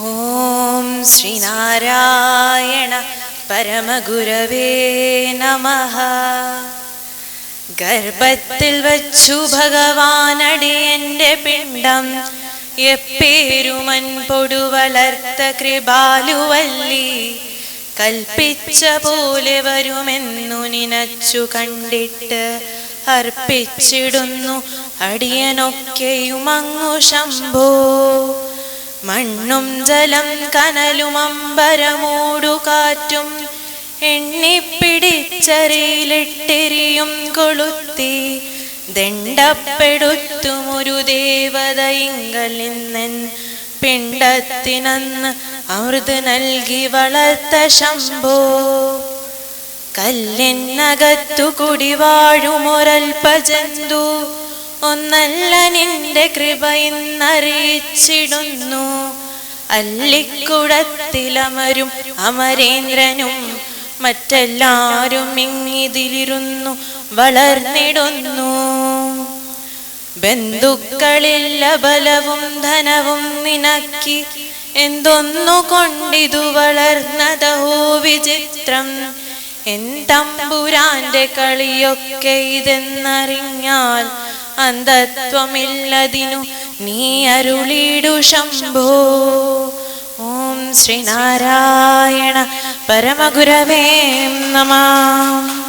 ഓം ശ്രീനാരായണ പരമഗുരവേ നമഃ. ഗർഭത്തിൽ വച്ചു ഭഗവാനടിയന്റെ പിണ്ടം എപ്പേരുമൻ പൊടു വളർത്ത കൃപാലുവല്ലി കൽപ്പിച്ച പോലെ വരുമെന്നു നിനച്ചു കണ്ടിട്ട് അർപ്പിച്ചിടുന്നു അടിയനൊക്കെയുമങ്ങു ശംഭോ. മണ്ണും ജലം കനലും അമ്പരമൂടു കാറ്റും എണ്ണിപ്പിടിച്ചറിയിലിട്ടെരിയും കൊളുത്തി ദണ്ഡപ്പെടുത്തുമൊരു ദേവതയിങ്കൽ നിന്നൻ പിണ്ടത്തിനന്ന് അമൃത് നൽകി വളർത്ത ശംഭോ. കല്ലിനകത്തു കുടിവാഴുമൊരൽപജന്തു ഒന്നല്ല നിന്റെ കൃപയെന്നറിയിച്ചിടുന്നു. അല്ലിക്കുടത്തിലമരും അമരേന്ദ്രനും മറ്റെല്ലാരും ഇങ്ങിതിലിരുന്നു വളർന്നിടുന്നു. ബന്ധുക്കളില്ല ബലവും ധനവും നിനക്കി എന്തൊന്നു കൊണ്ടിതു വളർന്നതഹോ വിചിത്രം. എൻ തമ്പുരാന്റെ കളിയൊക്കെ ഇതെന്നറിഞ്ഞാൽ അന്ധത്വമില്ലതിനു നീ അരുളിടു ശംഭോ. ഓം ശ്രീനാരായണ പരമഗുരവേ നമഃ.